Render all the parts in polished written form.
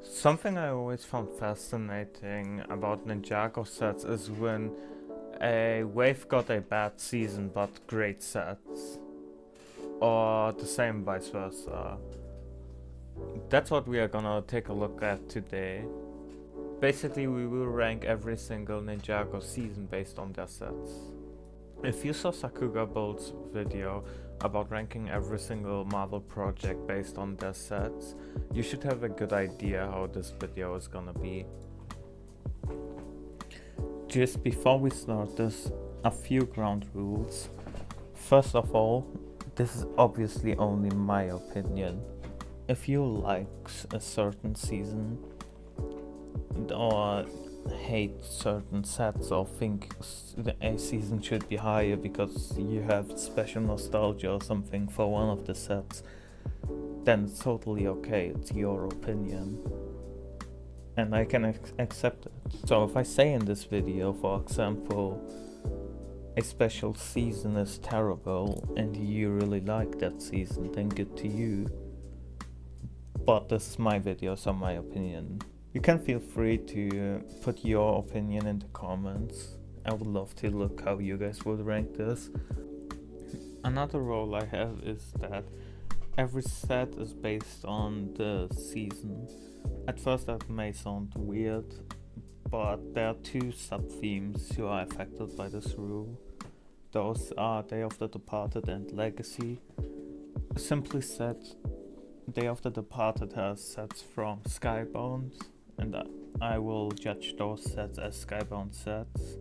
Something I always found fascinating about Ninjago sets is when a wave got a bad season but great sets, or the same vice versa. That's what we are gonna take a look at today. Basically, we will rank every single Ninjago season based on their sets. If you saw Sakuga Bolt's video about ranking every single Marvel project based on their sets, you should have a good idea how this video is gonna be. Just before we start, there's a few ground rules. First of all, this is obviously only my opinion. If you like a certain season or hate certain sets or think a season should be higher because you have special nostalgia or something for one of the sets, then it's totally okay, it's your opinion. And I can accept it. So if I say in this video, for example, a special season is terrible and you really like that season, then good to you. But this is my video, so my opinion. You can feel free to put your opinion in the comments. I would love to look how you guys would rank this. Another rule I have is that every set is based on the season. At first that may sound weird, but there are two sub-themes who are affected by this rule. Those are Day of the Departed and Legacy. Simply said, Day of the Departed has sets from Skybound, and I will judge those sets as Skybound sets,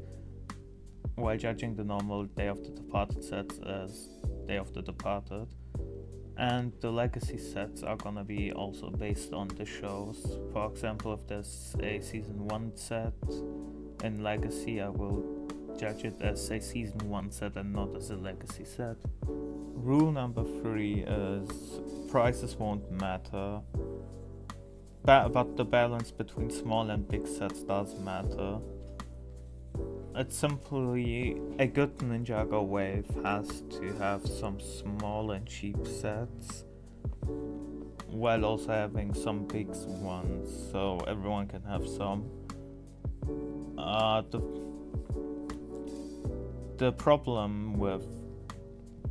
while judging the normal Day of the Departed sets as Day of the Departed. And the Legacy sets are gonna be also based on the shows. For example, if there's a season 1 set in Legacy, I will judge it as a season 1 set and not as a Legacy set. Rule number 3 is prices won't matter, but the balance between small and big sets does matter. It's simply a good Ninjago wave has to have some small and cheap sets, while also having some big ones, so everyone can have some. The problem with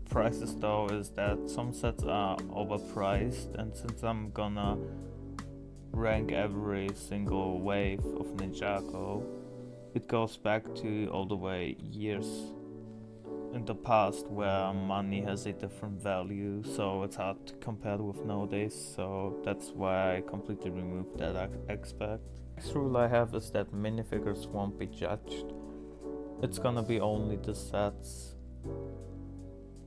prices though is that some sets are overpriced, and since I'm gonna rank every single wave of Ninjago, it goes back to all the way years in the past where money has a different value, so it's hard to compare with nowadays, so that's why I completely removed that aspect. Next rule I have is that minifigures won't be judged. It's gonna be only the sets.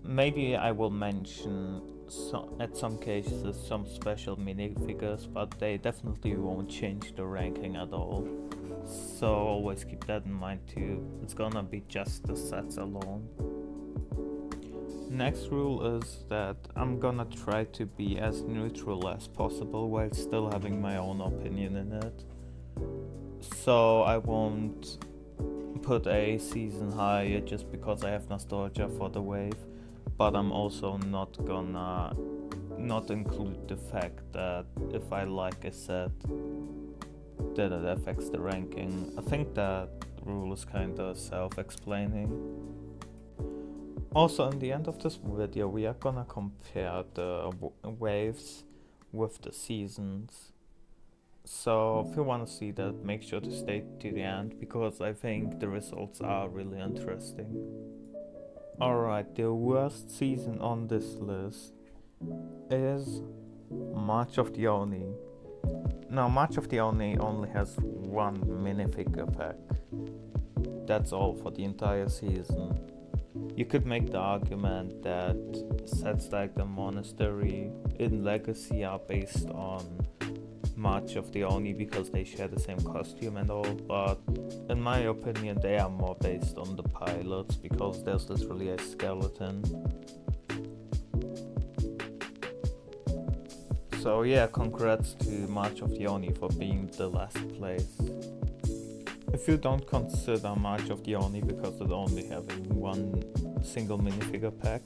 Maybe I will mention at some cases some special minifigures, but they definitely won't change the ranking at all. So always keep that in mind too. It's gonna be just the sets alone. Next rule is that I'm gonna try to be as neutral as possible while still having my own opinion in it. So I won't put a season higher just because I have nostalgia for the wave, but I'm also not gonna not include the fact that if I like a set, that it affects the ranking. I think that rule is kinda self-explaining. Also, in the end of this video, we are gonna compare the waves with the seasons. So if you wanna see that, make sure to stay to the end, because I think the results are really interesting. Alright, the worst season on this list is March of the Oni. Now, March of the Oni only has one minifigure pack. That's all for the entire season. You could make the argument that sets like the Monastery in Legacy are based on March of the Oni because they share the same costume and all, but in my opinion they are more based on the pilots because there's literally a skeleton. So yeah, congrats to March of the Oni for being the last place. If you don't consider March of the Oni because it's only having one single minifigure pack,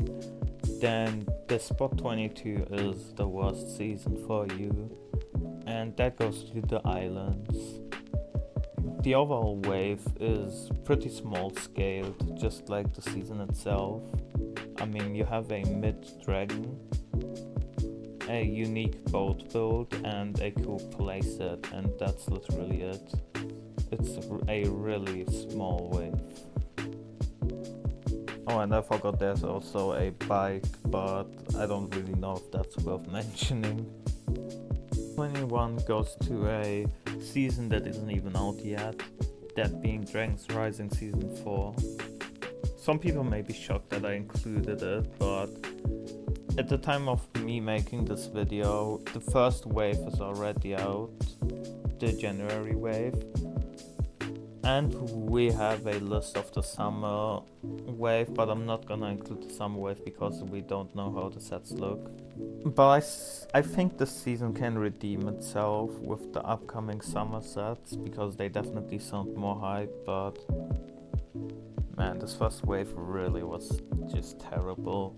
then the spot 22 is the worst season for you. and that goes to the islands. The overall wave is pretty small scaled, just like the season itself. I mean, you have a mid-dragon, a unique boat build, and a cool playset, and that's literally it. It's a really small wave. Oh, and I forgot there's also a bike, but I don't really know if that's worth mentioning. 21 goes to a season that isn't even out yet, that being Dragons Rising Season 4. Some people may be shocked that I included it, but at the time of me making this video, the first wave is already out, the January wave. And we have a list of the summer wave, but I'm not gonna include the summer wave because we don't know how the sets look. But I think this season can redeem itself with the upcoming summer sets because they definitely sound more hype, but man, this first wave really was just terrible.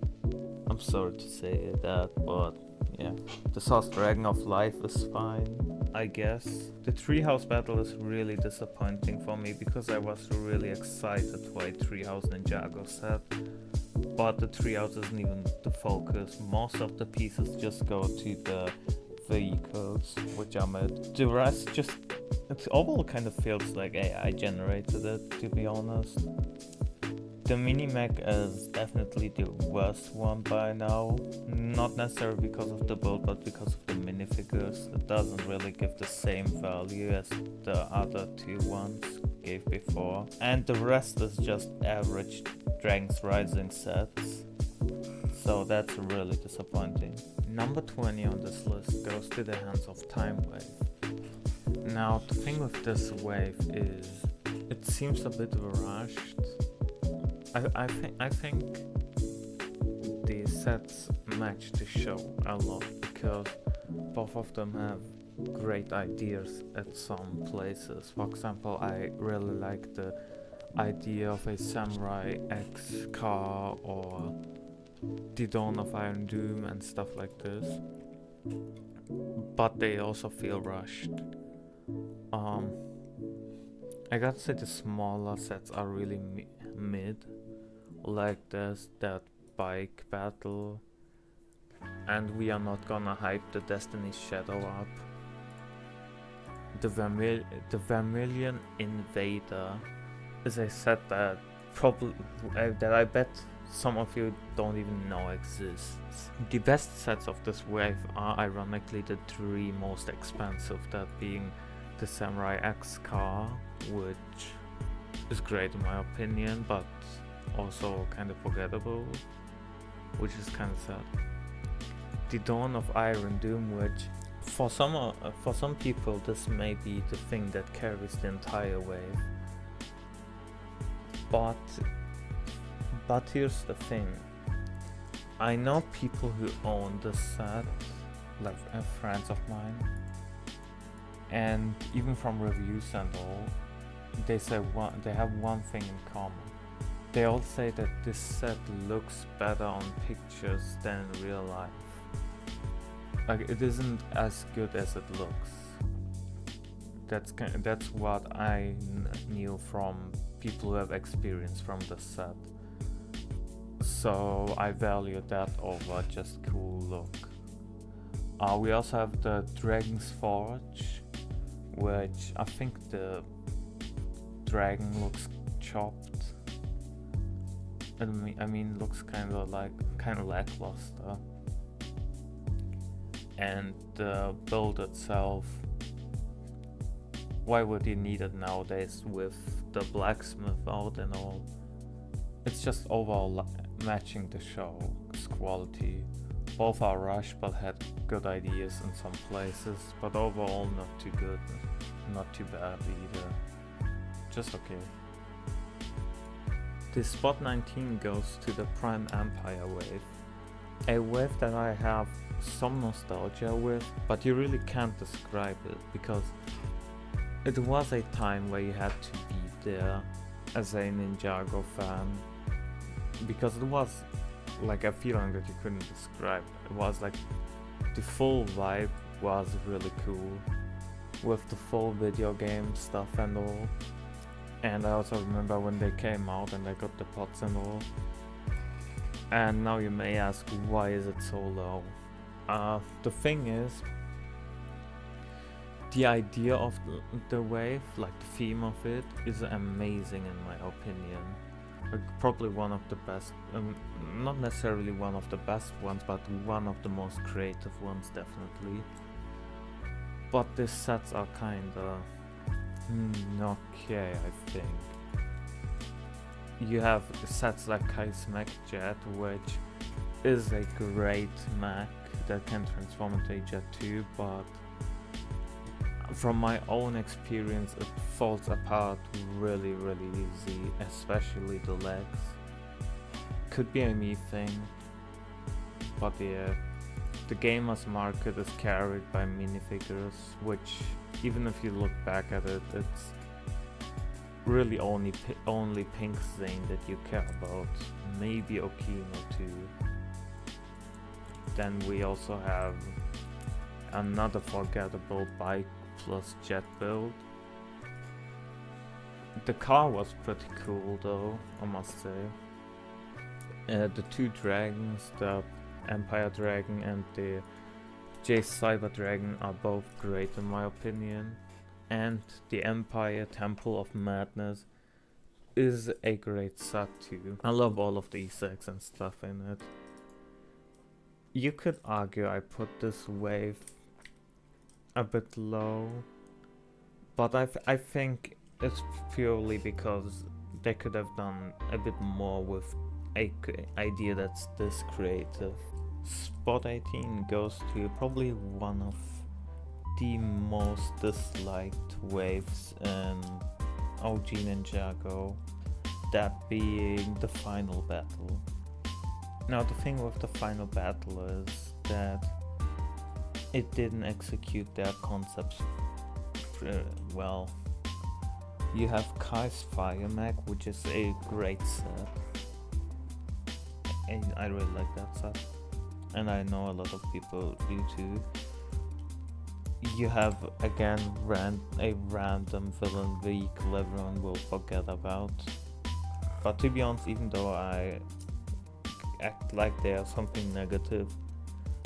I'm sorry to say that, but yeah. The Source Dragon of Life is fine, I guess. The Treehouse battle is really disappointing for me because I was really excited for a Treehouse Ninjago set. But the Treehouse isn't even the focus. Most of the pieces just go to the vehicles, which are made. The rest just, it overall kind of feels like AI generated it, to be honest. The mini-mech is definitely the worst one by now. Not necessarily because of the build, but because of the minifigures. It doesn't really give the same value as the other two ones gave before. And the rest is just average Dragons Rising sets. So that's really disappointing. Number 20 on this list goes to the Hands of Time wave. Now, the thing with this wave is it seems a bit rushed. I think the sets match the show a lot because both of them have great ideas at some places. For example, I really like the idea of a Samurai X car or the Dawn of Iron Doom and stuff like this, but they also feel rushed. I gotta say the smaller sets are really mid. Like there's that bike battle, and we are not gonna hype the Destiny's Shadow up. The Vermilion Invader is a set that that I bet some of you don't even know exists. The best sets of this wave are ironically the three most expensive, that being the Samurai X car, which is great in my opinion, but also kind of forgettable, which is kind of sad. The Dawn of Iron Doom, which for some people this may be the thing that carries the entire wave. But here's the thing. I know people who own this set, like friends of mine, and even from reviews and all, they say they have one thing in common. They all say that this set looks better on pictures than in real life. Like, it isn't as good as it looks. That's what I knew from people who have experience from the set. So I value that over just cool look. We also have the Dragon's Forge, which I think the dragon looks chopped. I mean, looks kind of lackluster. And the build itself, why would you need it nowadays with the blacksmith out and all? It's just overall matching the show's quality. Both are rushed but had good ideas in some places, but overall not too good, not too bad either. Just okay. The spot 19 goes to the Prime Empire wave. A wave that I have some nostalgia with, but you really can't describe it because it was a time where you had to be there as a Ninjago fan, because it was like a feeling that you couldn't describe. It was like the full vibe was really cool with the full video game stuff and all. And I also remember when they came out and I got the pods and all. And now you may ask, why is it so low? The thing is, the idea of the wave, like the theme of it, is amazing in my opinion. Like, probably one of the best, not necessarily one of the best ones, but one of the most creative ones, definitely. But the sets are kinda okay, I think. You have sets like Kai Smack Jet, which is a great mech that can transform into a jet too, but from my own experience it falls apart really easy, especially the legs. Could be a me thing, but yeah, the gamer's market is carried by minifigures, which even if you look back at it, it's really only Pink Zane that you care about, maybe Okino too. Then we also have another forgettable bike plus jet build. The car was pretty cool though, I must say. The two dragons, the Empire Dragon and the Jace Cyber Dragon, are both great in my opinion. And the Empire Temple of Madness is a great set too. I love all of the Easter eggs and stuff in it. You could argue I put this wave a bit low, but I think it's purely because they could have done a bit more with a idea that's this creative. Spot 18 goes to probably one of the most disliked waves in OG Ninjago, that being the final battle. Now the thing with the final battle is that it didn't execute their concepts well. You have Kai's Fire Mech, which is a great set, and I really like that set, and I know a lot of people do too. You have again a random villain vehicle everyone will forget about, but to be honest, even though I act like they are something negative,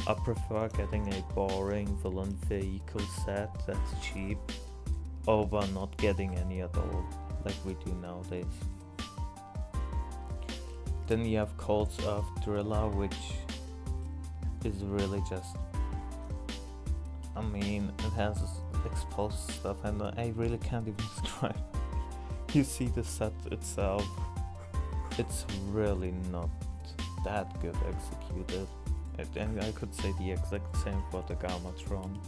I prefer getting a boring villain vehicle set that's cheap over not getting any at all, like we do nowadays. Then you have Cold's Earth Driller, which is really just, I mean, it has exposed stuff and I really can't even describe. You see the set itself, it's really not that good executed. And I could say the exact same for the Gamatron.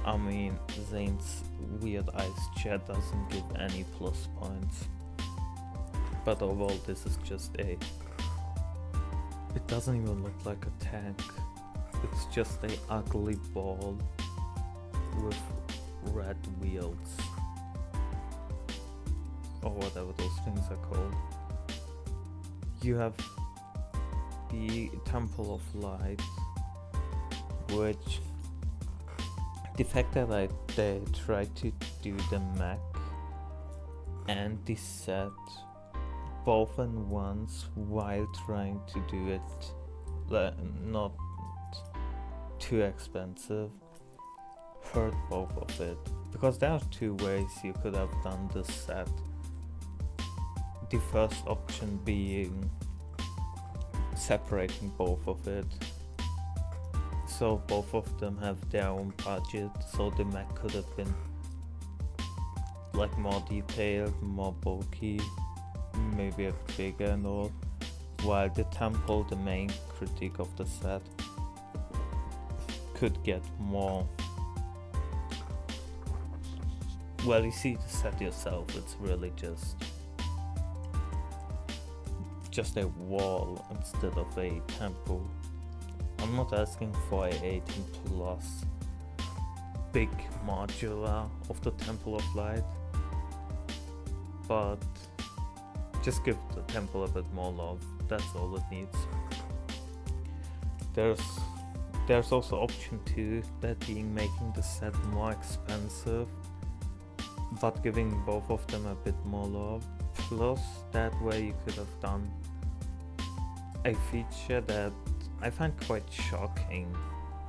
I mean, Zane's weird ice chair doesn't give any plus points. But overall, this is just it doesn't even look like a tank. It's just a ugly ball with red wheels, or whatever those things are called. You have the Temple of Light, which the fact that they tried to do the mech and the set both in once while trying to do it not too expensive hurt both of it, because there are two ways you could have done this set. The first option being separating both of it, so both of them have their own budget, so the mech could have been like more detailed, more bulky, maybe a bit bigger and all, while the temple, the main critique of the set, could get more. Well, you see the set yourself, it's really just a wall instead of a temple. I'm not asking for a 18 plus big modular of the Temple of Light, but just give the temple a bit more love, that's all it needs. There's There's also option 2, that being making the set more expensive, but giving both of them a bit more love. Plus, that way you could have done a feature that I find quite shocking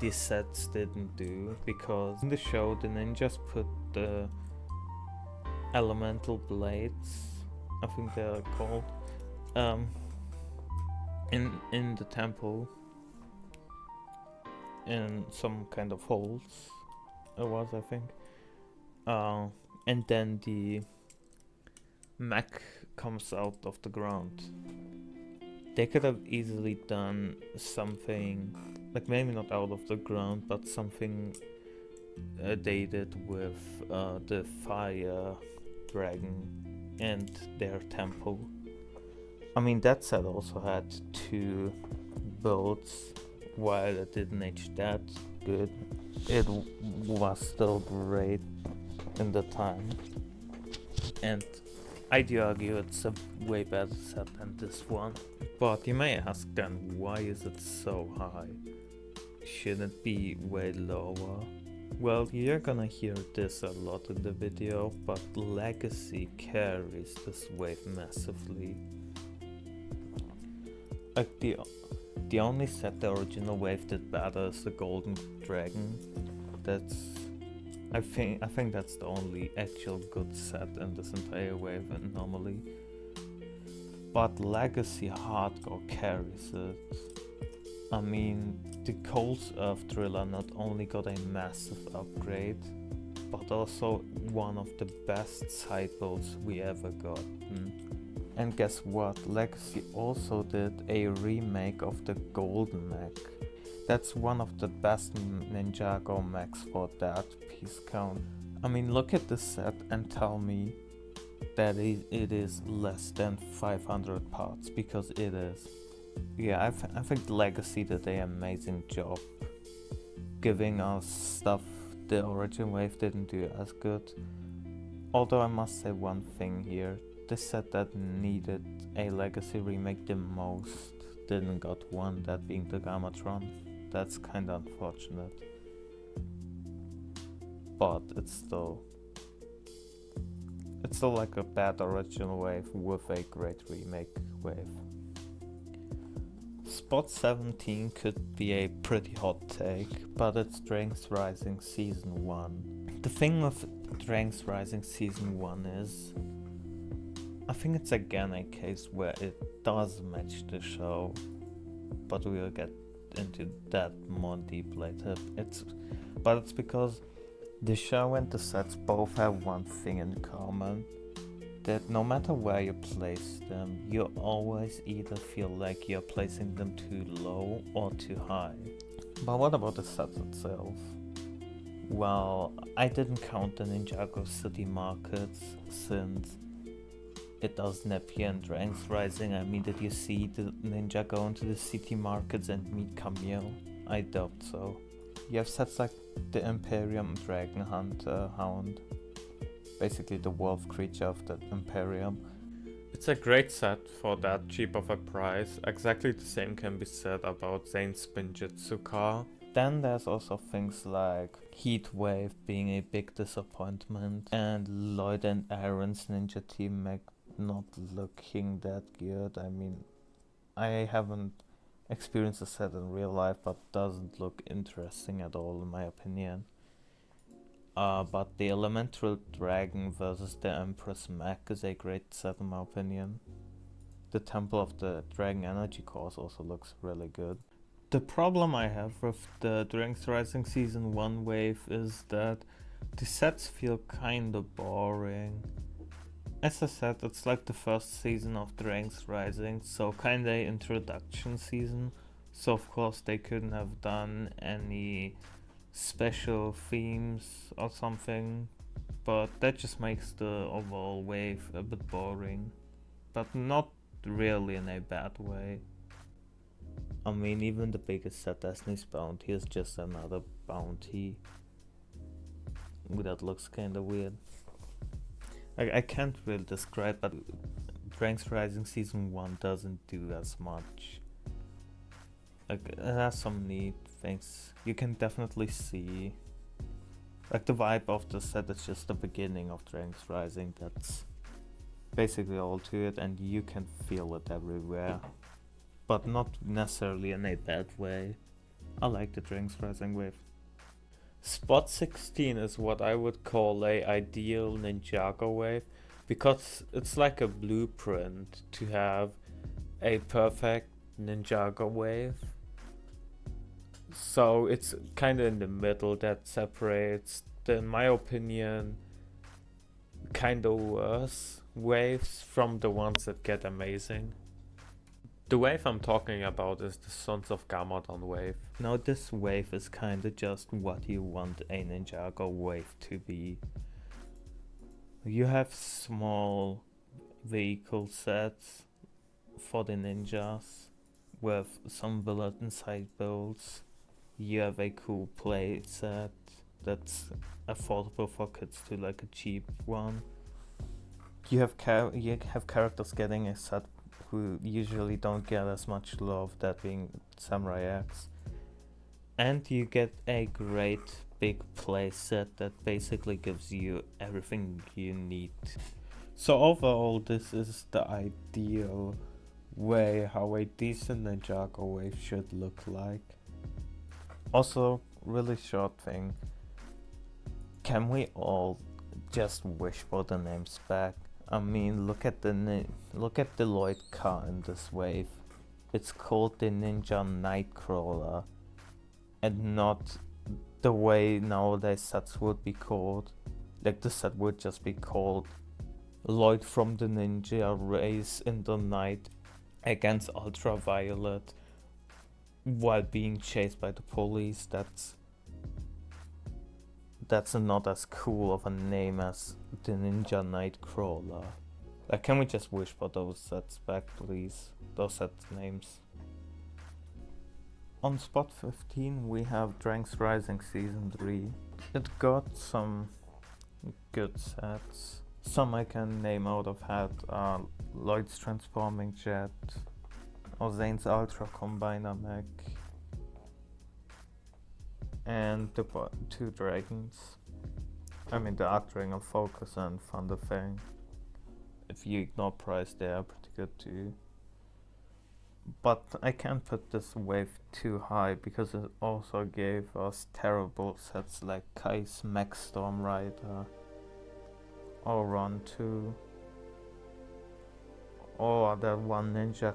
these sets didn't do, because in the show the ninjas put the elemental blades, I think they're called, in the temple, in some kind of holes. It was, I think. And then the mech comes out of the ground. They could have easily done something, like maybe not out of the ground, but something they did with the fire dragon and their temple. I mean, that set also had 2 builds. While it didn't age that good, it was still great in the time. And I'd argue it's a way better set than this one. But you may ask then, why is it so high? Shouldn't it be way lower? Well, you're gonna hear this a lot in the video, but Legacy carries this wave massively. Like the only set the original wave did better is the Golden Dragon. I think that's the only actual good set in this entire wave normally. But Legacy Hardcore carries it. I mean, the Cold's Earth Driller not only got a massive upgrade, but also one of the best side builds we ever gotten. And guess what? Legacy also did a remake of the Golden Mech. That's one of the best Ninjago mechs for that piece count. I mean, look at this set and tell me that it is less than 500 parts, because it is. Yeah, I think Legacy did an amazing job giving us stuff the original wave didn't do as good. Although I must say one thing here, the set that needed a Legacy remake the most didn't got one, that being the Gamatron. That's kinda unfortunate. But it's still like a bad original wave with a great remake wave. Spot 17 could be a pretty hot take, but it's Strength Rising Season 1. The thing with Strength Rising Season 1 is, I think it's again a case where it does match the show, but we'll get into that more deep later. It's because the show and the sets both have one thing in common, that no matter where you place them, you always either feel like you're placing them too low or too high. But what about the set itself? Well, I didn't count the Ninjago city markets, since it does Napier and Strength Rising. I mean, did you see the ninja go into the city markets and meet Camille? I doubt so. You have sets like the Imperium Dragon Hunter Hound, basically the wolf creature of the Imperium. It's a great set for that cheap of a price. Exactly the same can be said about Zane's Spinjitzu car. Then there's also things like Heatwave being a big disappointment, and Lloyd and Aaron's Ninja Team Mech not looking that good. I mean, I haven't experienced the set in real life, but doesn't look interesting at all in my opinion. But the Elemental Dragon versus the Empress Mech is a great set in my opinion. The Temple of the Dragon Energy Cores also looks really good. The problem I have with the Strength Rising Season 1 wave is that the sets feel kinda boring. As I said, it's like the first season of Strength Rising, so kinda introduction season. So of course they couldn't have done any special themes or something, but that just makes the overall wave a bit boring, but not really in a bad way. I mean, even the biggest set, Destiny's Bounty, is just another bounty. That looks kinda weird. I can't really describe, but Strength Rising Season 1 doesn't do as much. Like, it has some neat things. You can definitely see, like, the vibe of the set is just the beginning of Dragon's Rising. That's basically all to it, and you can feel it everywhere, but not necessarily in a bad way. I like the Dragon's Rising wave. Spot 16 is what I would call a ideal Ninjago wave, because it's like a blueprint to have a perfect Ninjago wave. So it's kind of in the middle that separates the, in my opinion, kind of worse waves from the ones that get amazing. The wave I'm talking about is the Sons of Garmadon wave. Now this wave is kinda just what you want a Ninjago wave to be. You have small vehicle sets for the ninjas with some bullet inside builds. You have a cool play set that's affordable for kids to, like a cheap one. You have characters getting a set who usually don't get as much love, that being Samurai X. And you get a great big play set that basically gives you everything you need. So overall, this is the ideal way how a decent Ninjago wave should look like. Also, really short thing. Can we all just wish for the names back? I mean, look at the Lloyd car in this wave. It's called the Ninja Nightcrawler, and not the way nowadays sets would be called. Like, the set would just be called Lloyd from the Ninja Race in the Night against Ultraviolet while being chased by the police. That's not as cool of a name as the Ninja Nightcrawler. Like, can we just wish for those sets back, please? Those set names. On spot 15 we have Dragon's Rising Season 3. It got some good sets. Some I can name out of head are Lloyd's Transforming Jet, or Zane's Ultra Combiner Mech, and the two dragons. I mean, the Arcdragon Focus and Thunderfang. If you ignore price, they are pretty good too. But I can't put this wave too high, because it also gave us terrible sets like Kai's Mech Storm Rider, or Run 2, or that one ninja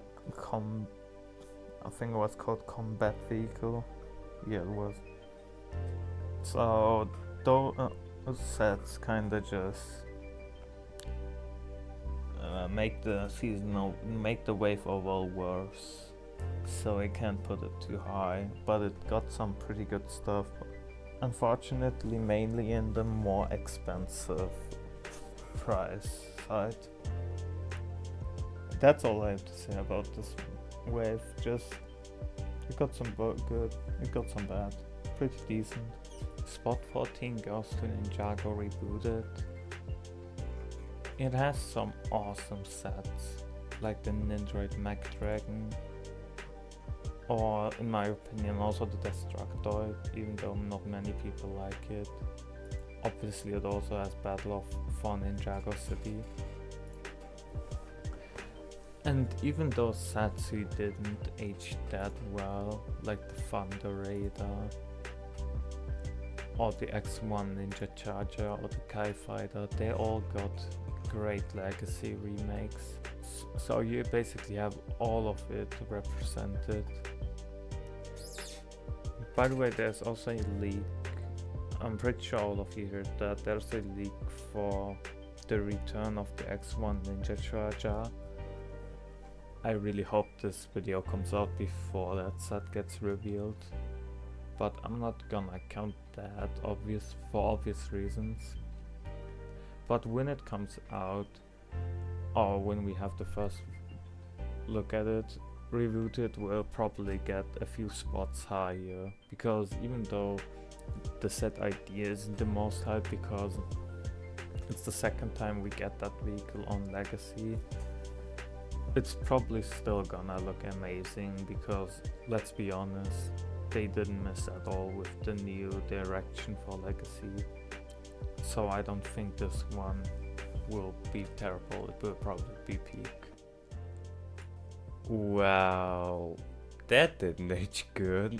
I think it was called Combat Vehicle. Yeah, it was. So those sets kinda just make the wave overall worse. So I can't put it too high, but it got some pretty good stuff. Unfortunately, mainly in the more expensive price side. That's all I have to say about this wave. Just, it got some good, it got some bad. Pretty decent. Spot 14 goes to Ninjago Rebooted. It has some awesome sets, like the Nindroid Mech Dragon, or in my opinion also the Destructoid, even though not many people like it. Obviously it also has Battle for Ninjago City. And even those sets who didn't age that well, like the Thunder Raider, or the X1 Ninja Charger, or the Kai Fighter, they all got great legacy remakes. So you basically have all of it represented. By the way, there's also a leak. I'm pretty sure all of you heard that. There's a leak for the return of the X1 Ninja Charger. I really hope this video comes out before that set gets revealed, but I'm not gonna count that for obvious reasons. But when it comes out, or when we have the first look at it, Rebooted will probably get a few spots higher, because even though the set idea isn't the most hype, because it's the second time we get that vehicle on Legacy, it's probably still gonna look amazing, because let's be honest, they didn't miss at all with the new direction for Legacy. So I don't think this one will be terrible, it will probably be peak. Wow, that didn't age good.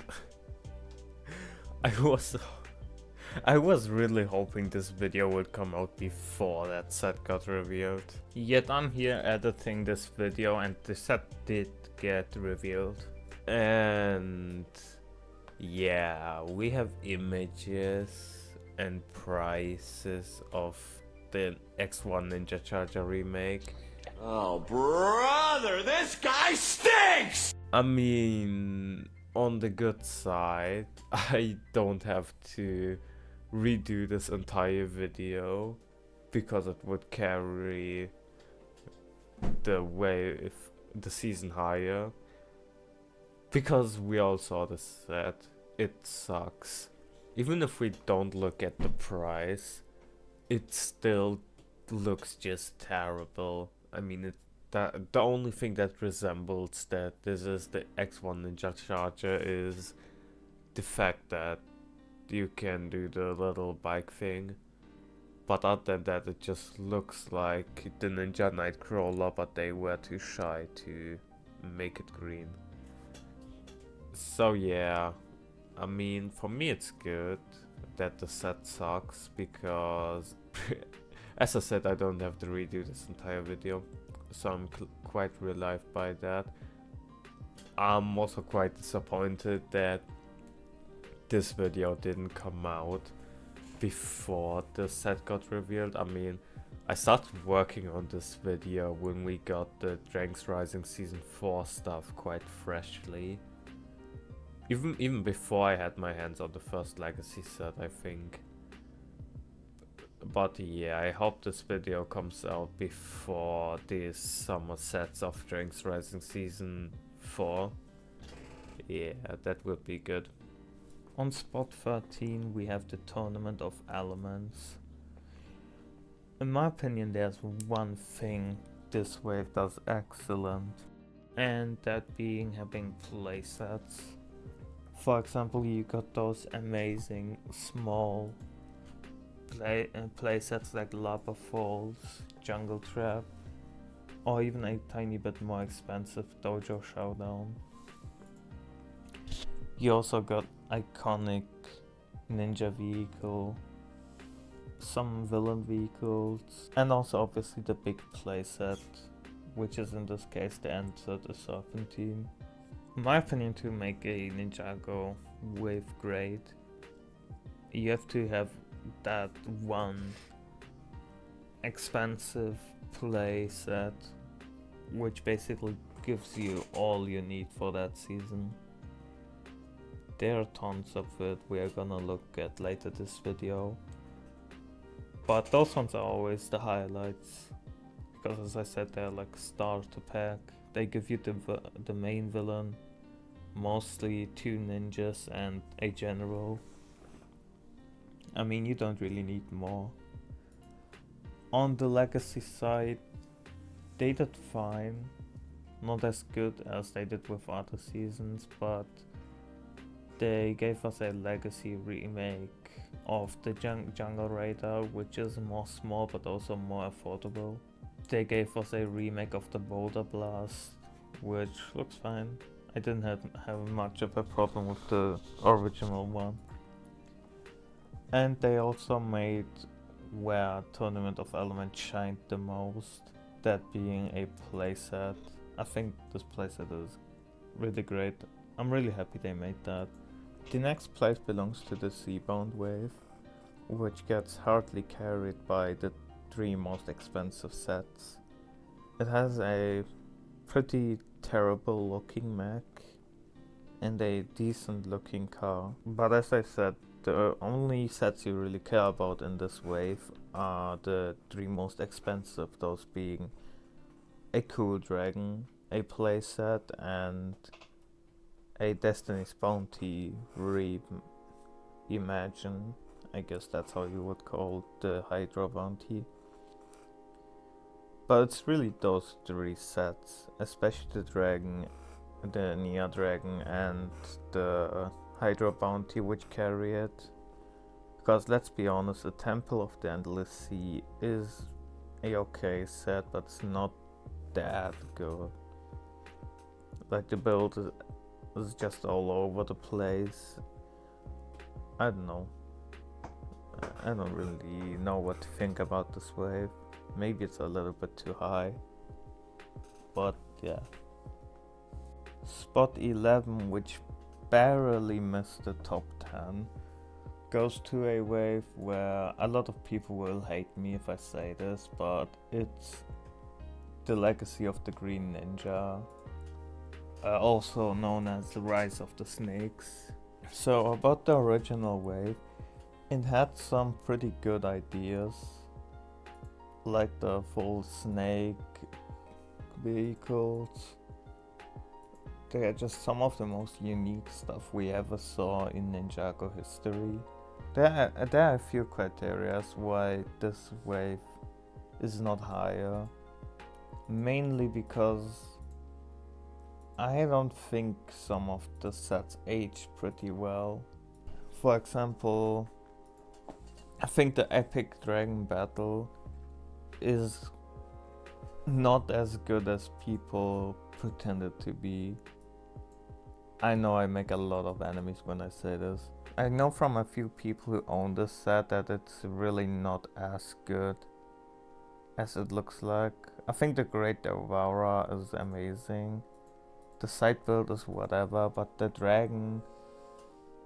I was really hoping this video would come out before that set got revealed. Yet I'm here editing this video and the set did get revealed. And yeah, we have images and prices of the X1 Ninja Charger remake. Oh, brother, this guy stinks! I mean, on the good side, I don't have to redo this entire video because it would carry the season higher. Because we all saw the set, it sucks. Even if we don't look at the price, it still looks just terrible. I mean, the only thing that resembles that this is the X1 Ninja Charger is the fact that you can do the little bike thing. But other than that, it just looks like the Ninja Nightcrawler, but they were too shy to make it green. So yeah, I mean, for me it's good that the set sucks because as I said, I don't have to redo this entire video, so I'm quite relieved by that. I'm also quite disappointed that this video didn't come out before the set got revealed. I mean, I started working on this video when we got the Dragon's Rising Season 4 stuff quite freshly. Even before I had my hands on the first Legacy set, I think. But yeah, I hope this video comes out before these summer sets of Dragon's Rising Season 4. Yeah, that would be good. On spot 13 we have the Tournament of Elements. In my opinion, there's one thing this wave does excellent, and that being having playsets. For example, you got those amazing small playsets like Lava Falls, Jungle Trap, or even a tiny bit more expensive Dojo Showdown. You also got iconic ninja vehicle, some villain vehicles, and also obviously the big playset, which is in this case the Enter the Serpentine. In my opinion, to make a Ninjago wave great, you have to have that one expensive playset, which basically gives you all you need for that season. There are tons of it we are gonna look at later this video, but those ones are always the highlights, because as I said, they're like starter pack. They give you the main villain, mostly 2 ninjas and a general. I mean, you don't really need more. On the Legacy side, they did fine. Not as good as they did with other seasons, but they gave us a Legacy remake of the Jungle Raider, which is more small but also more affordable. They gave us a remake of the Boulder Blast, which looks fine. I didn't have much of a problem with the original one. And they also made where Tournament of Elements shined the most, that being a playset. I think this playset is really great. I'm really happy they made that. The next place belongs to the Seabound wave, which gets hardly carried by the 3 most expensive sets. It has a pretty terrible looking mech and a decent looking car, but as I said, the only sets you really care about in this wave are the 3 most expensive, those being a cool dragon, a playset, and a Destiny's Bounty reimagine. I guess that's how you would call the Hydra Bounty. But it's really those 3 sets, especially the dragon, the Nia Dragon, and the Hydro Bounty which carry it. Because let's be honest, the Temple of the Endless Sea is a okay set, but it's not that good. Like the build is just all over the place. I don't know. I don't really know what to think about this wave. Maybe it's a little bit too high. But yeah. Spot 11, which barely missed the top 10, goes to a wave where a lot of people will hate me if I say this, but it's the Legacy of the Green Ninja, also known as the Rise of the Snakes. So about the original wave, it had some pretty good ideas, like the full snake vehicles. They are just some of the most unique stuff we ever saw in Ninjago history. There are a few criteria why this wave is not higher. Mainly because I don't think some of the sets age pretty well. For example, I think the Epic Dragon Battle is not as good as people pretend it to be. I know I make a lot of enemies when I say this. I know from a few people who own this set that it's really not as good as it looks like. I think the Great Devourer is amazing. The side build is whatever, but the dragon,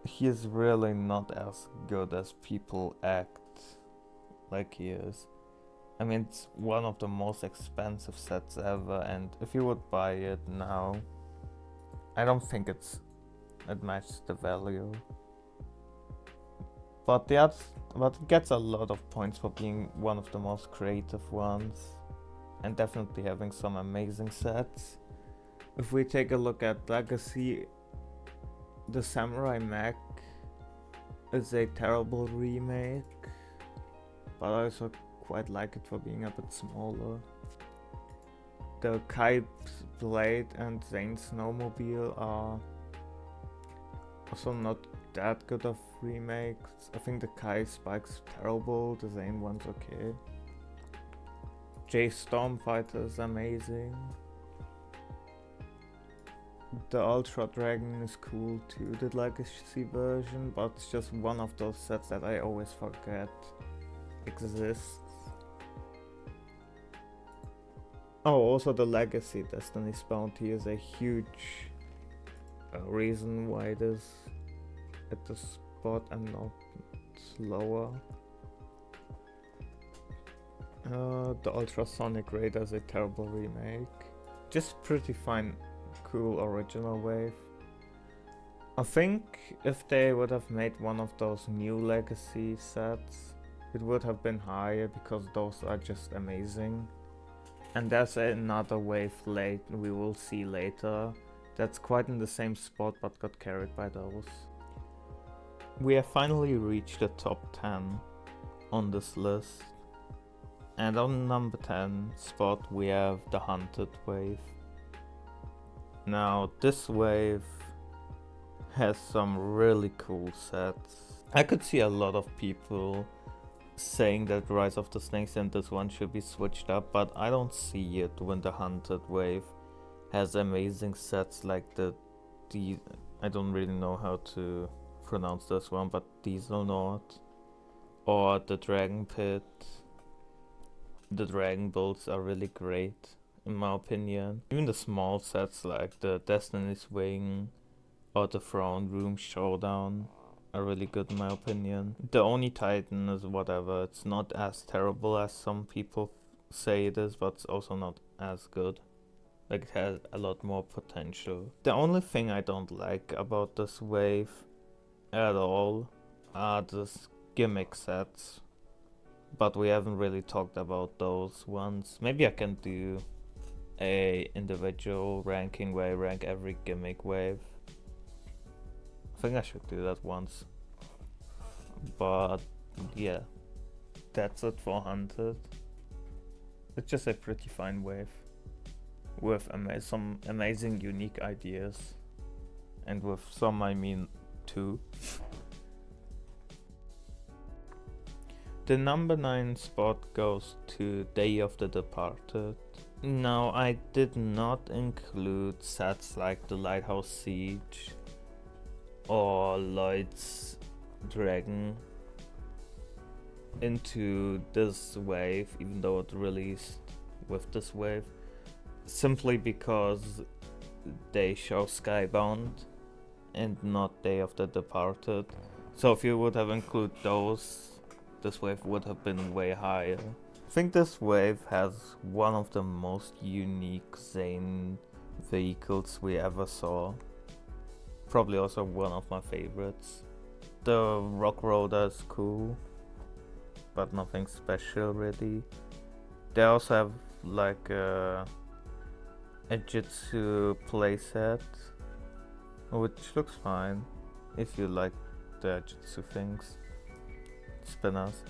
he is really not as good as people act like he is. I mean, it's one of the most expensive sets ever, and if you would buy it now, I don't think it matches the value. But it gets a lot of points for being one of the most creative ones, and definitely having some amazing sets. If we take a look at Legacy, the Samurai Mech is a terrible remake, but I also quite like it for being a bit smaller. The Kai Blade and Zane Snowmobile are also not that good of remakes. I think the Kai Spike's terrible, the Zane one's okay. J Stormfighter is amazing. The Ultra Dragon is cool too, the Legacy version, but it's just one of those sets that I always forget exists. Oh, also the Legacy Destiny's Bounty is a huge reason why it is at the spot and not lower. The Ultrasonic Raider is a terrible remake. Just pretty fine, cool original wave. I think if they would have made one of those new Legacy sets, it would have been higher because those are just amazing. And there's another wave we will see later that's quite in the same spot but got carried by those. We have finally reached the top 10 on this list. And on number 10 spot we have the Hunted wave. Now this wave has some really cool sets. I could see a lot of people saying that Rise of the Snakes and this one should be switched up, but I don't see it when the Hunted wave has amazing sets like the I don't really know how to pronounce this one, but Diesel Note or the Dragon Pit. The Dragon Bolts are really great in my opinion. Even the small sets like the Destiny's Wing or the Throne Room Showdown are really good in my opinion. The Oni Titan is whatever, it's not as terrible as some people say it is, but it's also not as good. Like it has a lot more potential. The only thing I don't like about this wave at all are the gimmick sets. But we haven't really talked about those ones. Maybe I can do a individual ranking where I rank every gimmick wave. I think I should do that once. But yeah, that's it for Hunted. It's just a pretty fine wave with some amazing unique ideas, and with some I mean 2. The number 9 spot goes to Day of the Departed. Now, I did not include sets like the Lighthouse Siege or Lloyd's Dragon into this wave, even though it released with this wave, simply because they show Skybound and not Day of the Departed. So if you would have included those, this wave would have been way higher. I think this wave has one of the most unique Zane vehicles we ever saw. Probably also one of my favorites. The Rock Roader is cool, but nothing special really. They also have like a Jitsu playset, which looks fine if you like the Jitsu things. Spinners.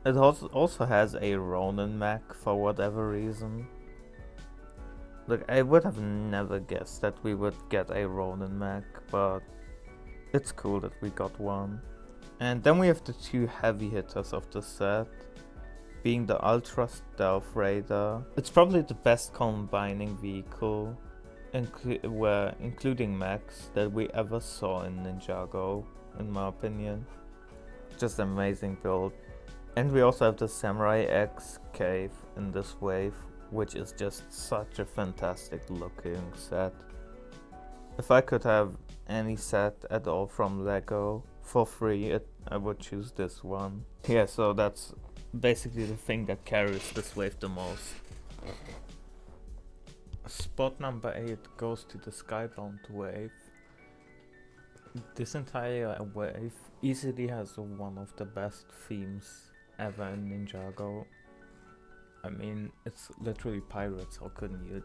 It also has a Ronin mech for whatever reason. Like, I would have never guessed that we would get a Ronin mech, but it's cool that we got one. And then we have the two heavy hitters of the set, being the Ultra Stealth Raider. It's probably the best combining vehicle, including mechs, that we ever saw in Ninjago, in my opinion. Just amazing build. And we also have the Samurai X Cave in this wave, which is just such a fantastic looking set. If I could have any set at all from Lego for free, I would choose this one. Yeah, so that's basically the thing that carries this wave the most. Spot number 8 goes to the Skybound wave. This entire wave easily has one of the best themes ever in Ninjago. I mean, it's literally pirates, how couldn't you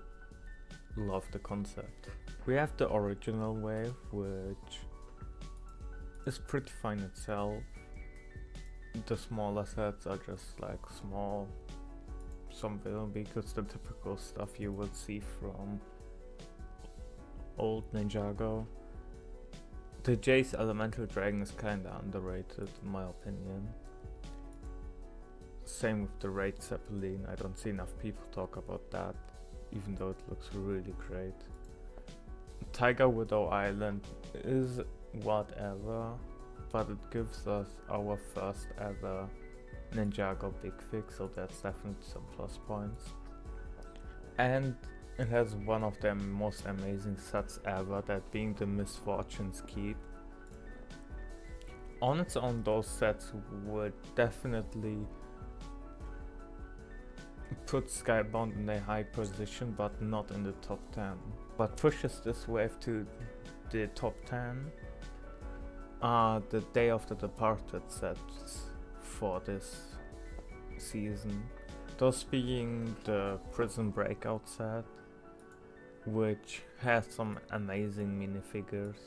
love the concept? We have the original wave, which is pretty fine itself. The smaller sets are just like small, some villain vehicles, the typical stuff you would see from old Ninjago. The Jace Elemental Dragon is kinda underrated in my opinion. Same with the Raid Zeppelin, I don't see enough people talk about that, even though it looks really great. Tiger Widow Island is whatever, but it gives us our first ever Ninjago Big Fix, so that's definitely some plus points. And it has one of the most amazing sets ever, that being the Misfortune's Keep. On its own, those sets would definitely put Skybound in a high position, but not in the top 10. What pushes this wave to the top 10 are the Day of the Departed sets for this season. Those being the Prison Breakout set, which has some amazing minifigures,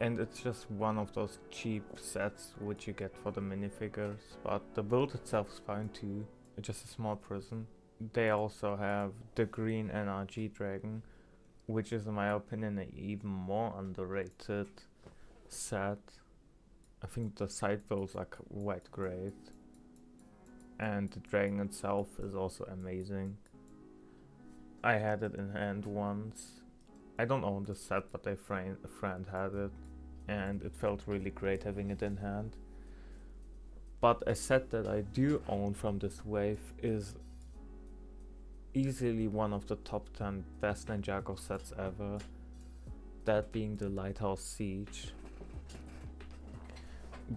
and it's just one of those cheap sets which you get for the minifigures, but the build itself is fine too. It's just a small prison. They also have the Green NRG Dragon, which is in my opinion an even more underrated set. I think the side builds are quite great, and the dragon itself is also amazing. I had it in hand once. I don't own the set, but a friend had it, and it felt really great having it in hand. But a set that I do own from this wave is easily one of the top 10 best Ninjago sets ever, that being the Lighthouse Siege.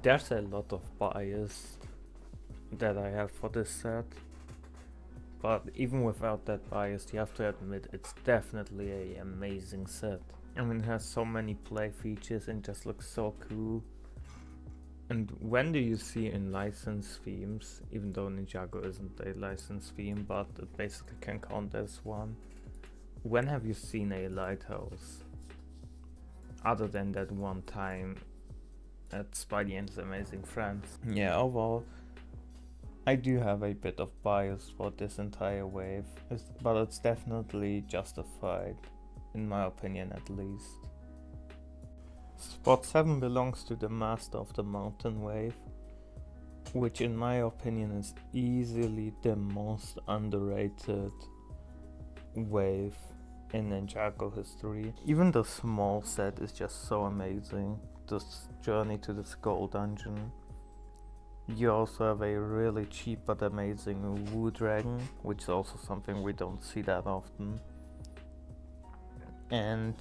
There's a lot of bias that I have for this set, but even without that bias, you have to admit it's definitely an amazing set. I mean, it has so many play features and just looks so cool. And when do you see in licensed themes, even though Ninjago isn't a licensed theme, but it basically can count as one, when have you seen a lighthouse? Other than that one time at Spidey and His Amazing Friends. Yeah, overall, I do have a bit of bias for this entire wave, but it's definitely justified, in my opinion at least. Spot 7 belongs to the master of the mountain wave, which in my opinion is easily the most underrated wave in Ninjago history. Even the small set is just so amazing. This journey to the Skull Dungeon. You also have a really cheap but amazing Wu Dragon, which is also something we don't see that often. And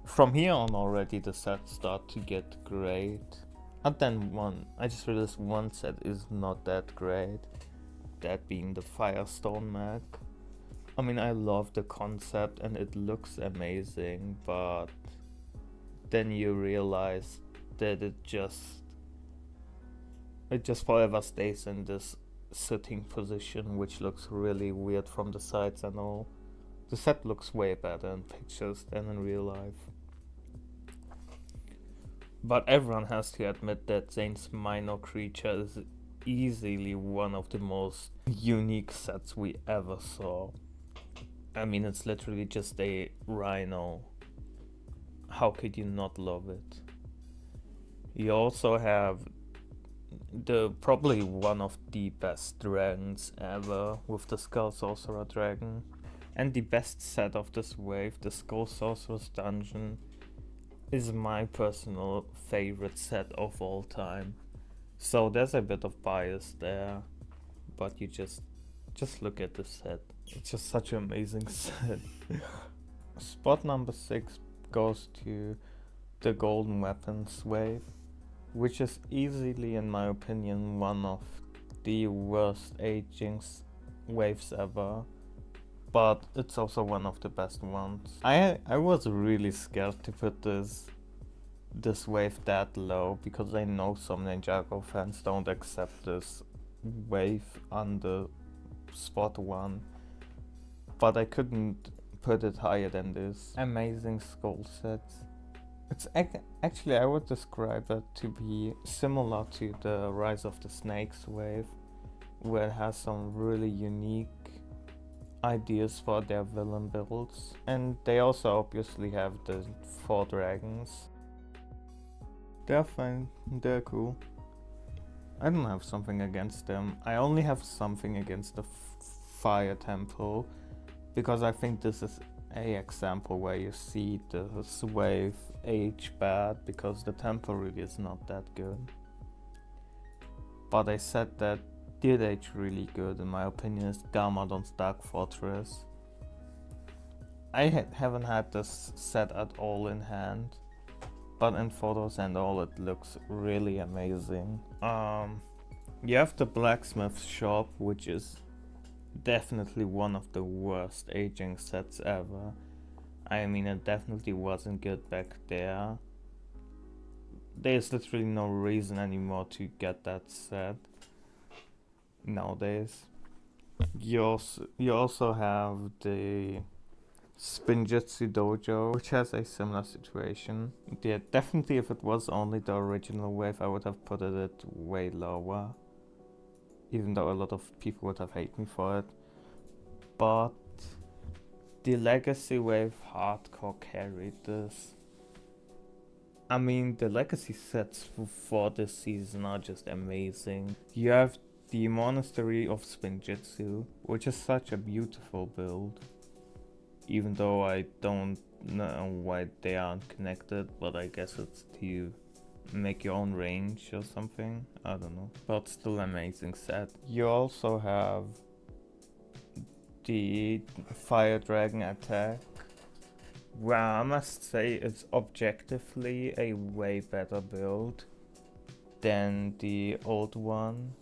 from here on already the sets start to get great. And then I just realized one set is not that great. That being the Firestone Mag. I mean, I love the concept and it looks amazing, but then you realize that it just forever stays in this sitting position, which looks really weird from the sides and all. The set looks way better in pictures than in real life. But everyone has to admit that Zane's minor creature is easily one of the most unique sets we ever saw. I mean, it's literally just a rhino. How could you not love it? You also have probably one of the best dragons ever with the Skull Sorcerer Dragon. And the best set of this wave, the Skull Sorcerer's Dungeon, is my personal favorite set of all time. So there's a bit of bias there, but you just look at the set. It's just such an amazing set. Spot number 6 goes to the Golden Weapons wave, which is easily, in my opinion, one of the worst aging waves ever. But it's also one of the best ones. I was really scared to put this wave that low, because I know some Ninjago fans don't accept this wave under spot 1. But I couldn't put it higher than this. Amazing skull set. It's actually, I would describe it to be similar to the Rise of the Snakes wave, where it has some really unique ideas for their villain builds. And they also obviously have the 4 dragons. They're fine, they're cool. I don't have something against them. I only have something against the Fire Temple, because I think this is a example where you see this wave age bad, because the temple really is not that good. But I said that did age really good in my opinion is Garmadon's Dark Fortress. I haven't had this set at all in hand, but in photos and all it looks really amazing. You have the blacksmith shop, which is definitely one of the worst aging sets ever. I mean, it definitely wasn't good back there. There's literally no reason anymore to get that set nowadays. You also have the Spinjitzu Dojo, which has a similar situation. Yeah, definitely if it was only the original wave, I would have put it way lower, even though a lot of people would have hated me for it. But the Legacy wave hardcore carried this. I mean, the Legacy sets for this season are just amazing. You have the Monastery of Spinjitzu, which is such a beautiful build. Even though I don't know why they aren't connected, but I guess it's to make your own range or something. I don't know. But still amazing set. You also have the Fire Dragon attack. Well, I must say it's objectively a way better build than the old one.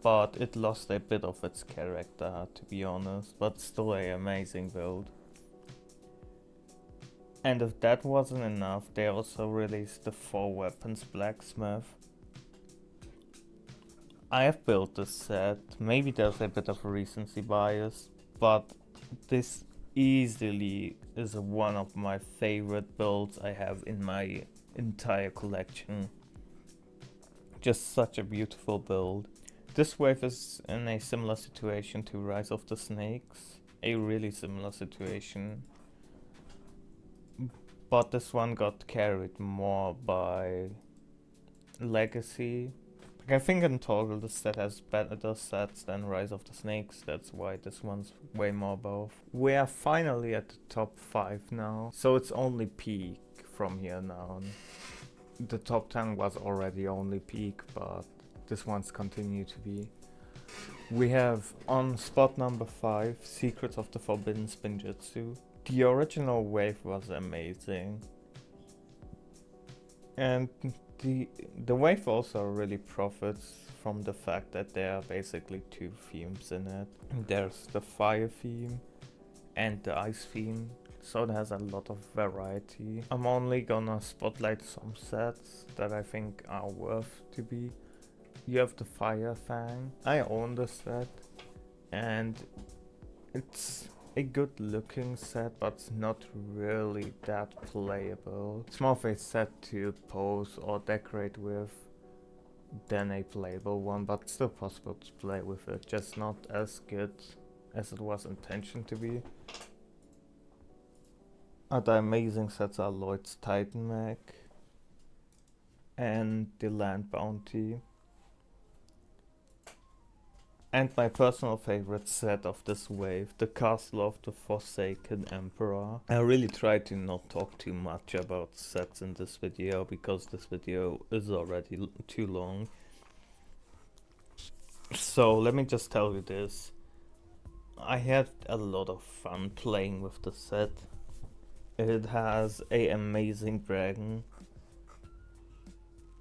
But it lost a bit of its character, to be honest, but still an amazing build. And if that wasn't enough, they also released the 4 weapons blacksmith. I have built this set, maybe there's a bit of recency bias, but this easily is one of my favorite builds I have in my entire collection. Just such a beautiful build. This wave is in a similar situation to Rise of the Snakes, a really similar situation. but this one got carried more by Legacy. I think in total the set has better sets than Rise of the Snakes, that's why this one's way more above. We are finally at the top 5 now, so it's only peak from here now. The top 10 was already only peak, but this one's continue to be. We have on spot number 5, Secrets of the Forbidden Spinjitzu. The original wave was amazing. And the wave also really profits from the fact that there are basically 2 themes in it. There's the fire theme and the ice theme, so it has a lot of variety. I'm only gonna spotlight some sets that I think are worth to be. You have the Fire Fang. I own this set and it's a good looking set, but it's not really that playable. It's more of a set to pose or decorate with than a playable one, but still possible to play with it, just not as good as it was intentioned to be. Other amazing sets are Lloyd's Titan Mech and the Land Bounty. And my personal favorite set of this wave, the Castle of the Forsaken Emperor. I really try to not talk too much about sets in this video, because this video is already too long. So let me just tell you this. I had a lot of fun playing with the set. It has an amazing dragon.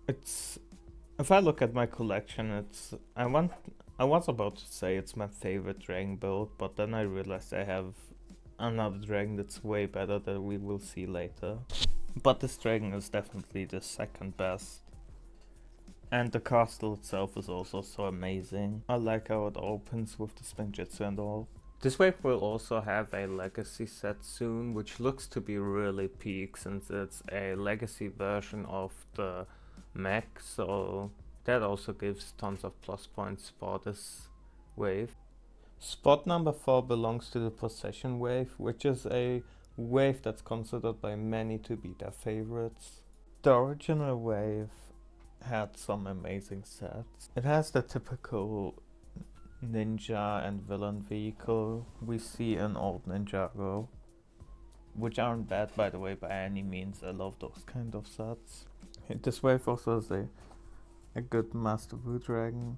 If I look at my collection, I was about to say it's my favorite dragon build, but then I realized I have another dragon that's way better that we will see later. But this dragon is definitely the second best. And the castle itself is also so amazing. I like how it opens with the Spinjitzu and all. This wave will also have a legacy set soon, which looks to be really peak since it's a legacy version of the mech, so that also gives tons of plus points for this wave. Spot number 4 belongs to the Possession wave, which is a wave that's considered by many to be their favorites. The original wave had some amazing sets. It has the typical ninja and villain vehicle we see in old Ninjago, which aren't bad by the way by any means. I love those kind of sets. This wave also has a good Master Wu Dragon.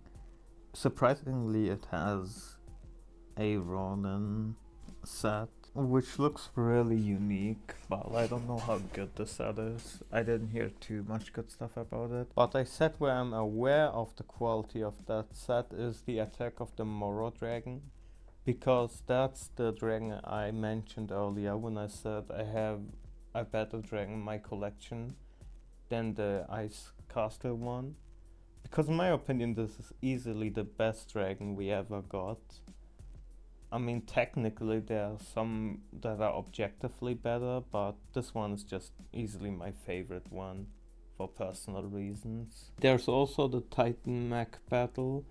Surprisingly, it has a Ronin set, which looks really unique, but I don't know how good the set is. I didn't hear too much good stuff about it. But a set where I'm aware of the quality of that set is the Attack of the Moro Dragon, because that's the dragon I mentioned earlier when I said I have a better dragon in my collection than the Ice Castle one. Because in my opinion, this is easily the best dragon we ever got. I mean, technically there are some that are objectively better, but this one is just easily my favorite one for personal reasons. There's also the Titan mech battle,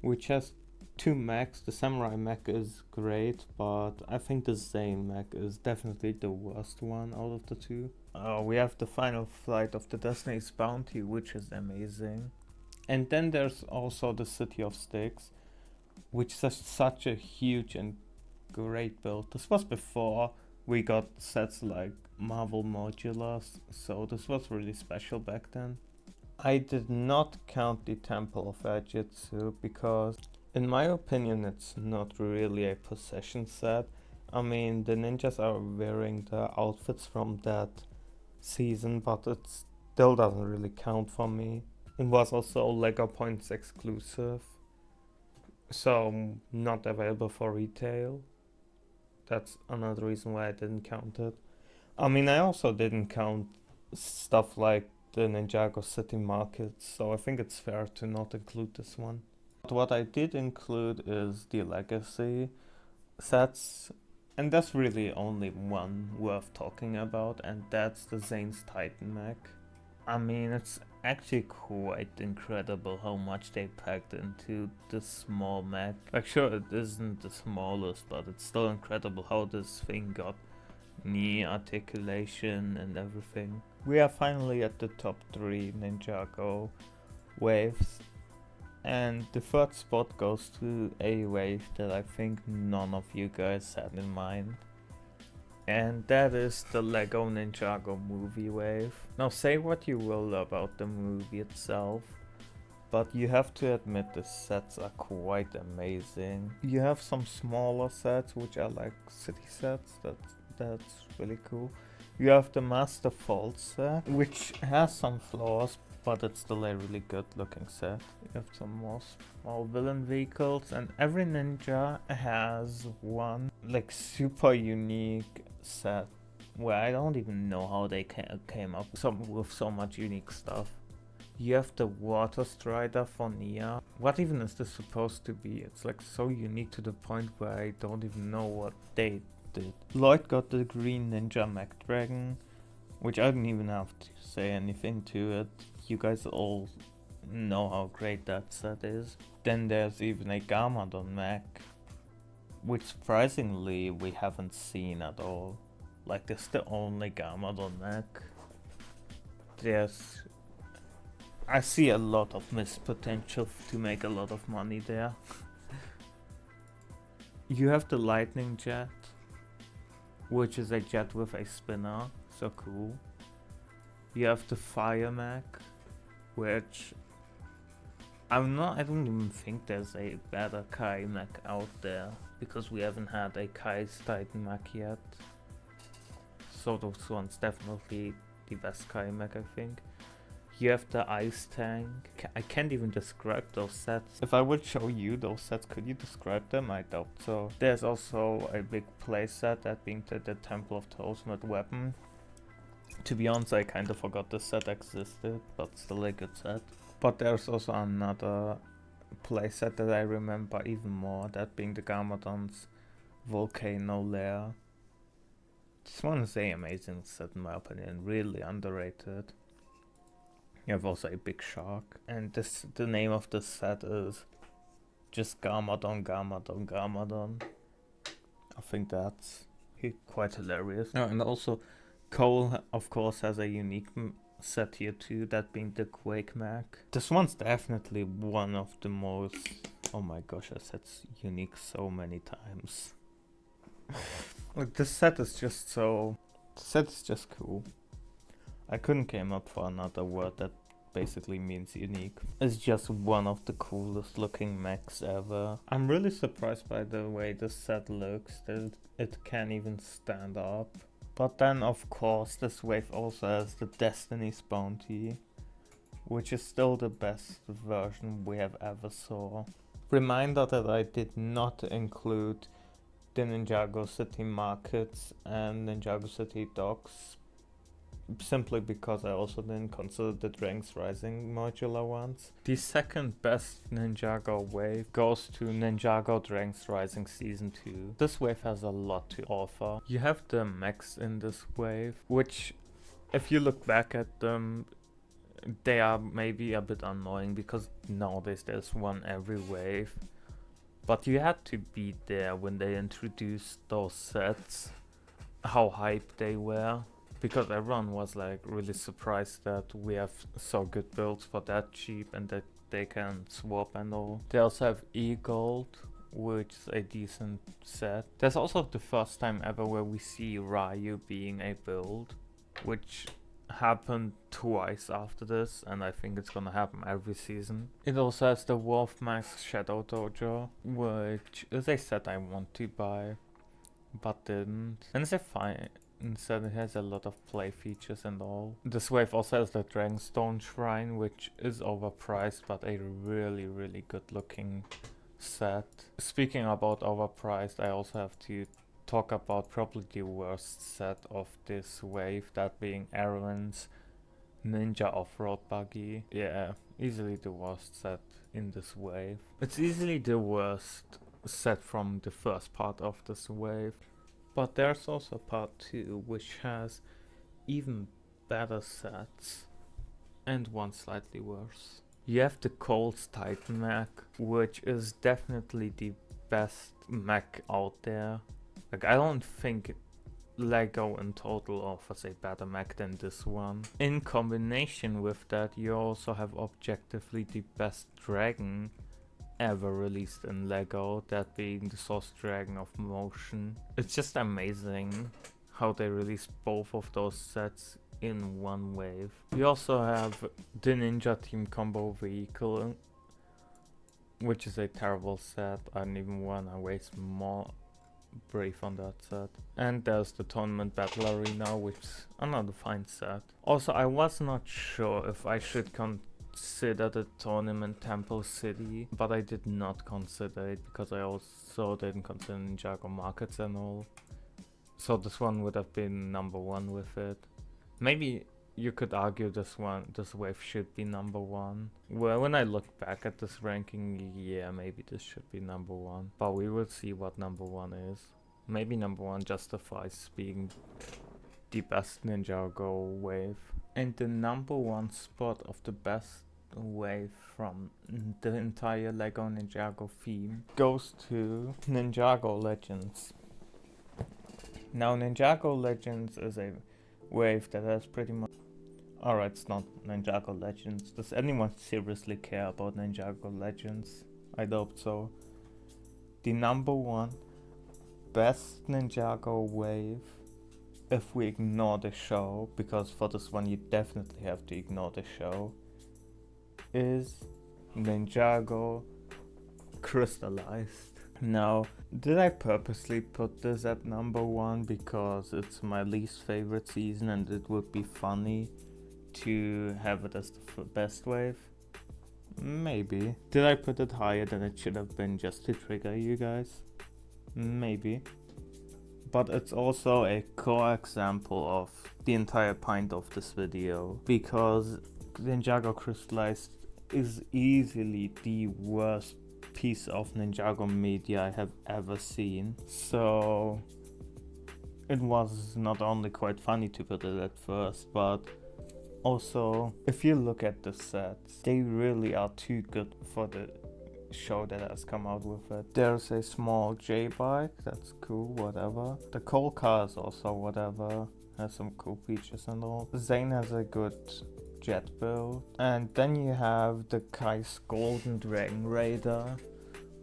which has 2 mechs. The Samurai mech is great, but I think the Zane mech is definitely the worst one out of the 2. We have the final flight of the Destiny's Bounty, which is amazing. And then there's also the City of Styx, which is such a huge and great build. This was before we got sets like Marvel Modulars, so this was really special back then. I did not count the Temple of Ajitsu because in my opinion it's not really a possession set. I mean, the ninjas are wearing the outfits from that season, but it still doesn't really count for me. It was also Lego Points exclusive, so not available for retail. That's another reason why I didn't count it. I mean, I also didn't count stuff like the Ninjago City Markets, so I think it's fair to not include this one. But what I did include is the Legacy sets, and that's really only one worth talking about, and that's the Zane's Titan mech. I mean, it's actually quite incredible how much they packed into this small mech. Like, sure, it isn't the smallest, but it's still incredible how this thing got knee articulation and everything. We are finally at the top 3 Ninjago waves, and the third spot goes to a wave that I think none of you guys had in mind. And that is the Lego Ninjago movie wave. Now say what you will about the movie itself, but you have to admit the sets are quite amazing. You have some smaller sets which are like city sets, that's really cool. You have the Master Fault set, which has some flaws, but it's still a really good looking set. You have some more small villain vehicles, and every ninja has one like super unique set where I don't even know how they came up with so much unique stuff. You have the Water Strider for Nia. What even is this supposed to be? It's like so unique to the point where I don't even know what they did. Lloyd got the Green Ninja Mech Dragon, which I don't even have to say anything to it. You guys all know how great that set is. Then there's even a Garmadon mech, which surprisingly we haven't seen at all. Like, it's the only Garmadon mech. I see a lot of missed potential to make a lot of money there. You have the Lightning Jet, which is a jet with a spinner, so cool. You have the Fire Mech, which I don't even think there's a better Kai mech out there, because we haven't had a Kai's Titan mech yet. So those ones definitely the best Kai mech, I think. You have the Ice Tank. I can't even describe those sets. If I would show you those sets, could you describe them? I doubt so. There's also a big playset, that being the Temple of the Ultimate Weapon. To be honest, I kind of forgot this set existed, but still a good set. But there's also another playset that I remember even more, that being the Garmadon's Volcano Lair. This one is an amazing set in my opinion, really underrated. You have also a big shark, and the name of this set is just Garmadon, Garmadon, Garmadon. I think that's quite hilarious. Oh, and also Cole, of course, has a unique set here too, that being the Quake mech. This one's definitely one of the most... Oh my gosh, I said unique so many times. Like, this set is just so... The set is just cool. I couldn't came up for another word that basically means unique. It's just one of the coolest looking mechs ever. I'm really surprised by the way this set looks, that it can even stand up. But then of course this wave also has the Destiny's Bounty, which is still the best version we have ever saw. Reminder that I did not include the Ninjago City Markets and Ninjago City Docks, simply because I also didn't consider the Dragon's Rising modular ones. The second best Ninjago wave goes to Ninjago Dragon's Rising Season 2. This wave has a lot to offer. You have the mechs in this wave, which, if you look back at them, they are maybe a bit annoying because nowadays there's one every wave. But you had to be there when they introduced those sets, how hyped they were. Because everyone was like really surprised that we have so good builds for that cheap and that they can swap and all. They also have E-Gold, which is a decent set. There's also the first time ever where we see Ryu being a build, which happened twice after this, and I think it's gonna happen every season. It also has the Wolf Max Shadow Dojo, which is a set I want to buy, but didn't. And it's a fine. Instead, it has a lot of play features and all. This wave also has the Dragonstone Shrine, which is overpriced, but a really, really good looking set. Speaking about overpriced, I also have to talk about probably the worst set of this wave, that being Erwin's Ninja Off-Road Buggy. Yeah, easily the worst set in this wave. It's easily the worst set from the first part of this wave. But there's also part 2, which has even better sets, and one slightly worse. You have the Cole's Titan mech, which is definitely the best mech out there. Like, I don't think Lego in total offers a better mech than this one. In combination with that, you also have objectively the best dragon ever released in Lego, that being the Source Dragon of Motion. It's just amazing how they released both of those sets in one wave. We also have the Ninja Team Combo Vehicle, which is a terrible set. I don't even wanna waste more brief on that set. And there's the Tournament Battle Arena, which is another fine set. Also, I was not sure if I should consider the Tournament Temple City, but I did not consider it because I also didn't consider Ninjago Markets and all. So this one would have been number one with it. Maybe you could argue this wave should be number one. Well, when I look back at this ranking, yeah, maybe this should be number one. But we will see what number one is. Maybe number one justifies being the best Ninjago wave. And the number one spot of the best wave from the entire Lego Ninjago theme goes to Ninjago Legends. Now, Ninjago Legends is a wave that has pretty much... Alright, it's not Ninjago Legends. Does anyone seriously care about Ninjago Legends? I doubt so. The number one best Ninjago wave, if we ignore the show, because for this one you definitely have to ignore the show, is Ninjago Crystallized. Now, did I purposely put this at number one because it's my least favorite season and it would be funny to have it as the best wave? Maybe. Did I put it higher than it should have been just to trigger you guys? Maybe. But it's also a core example of the entire point of this video, because Ninjago Crystallized is easily the worst piece of Ninjago media I have ever seen. So it was not only quite funny to put it at first, but also, if you look at the sets, they really are too good for the show that has come out with it. There's a small J-bike, that's cool, whatever. The coal car is also whatever, has some cool features and all. Zane has a good jet build. And then you have the Kai's Golden Dragon Raider,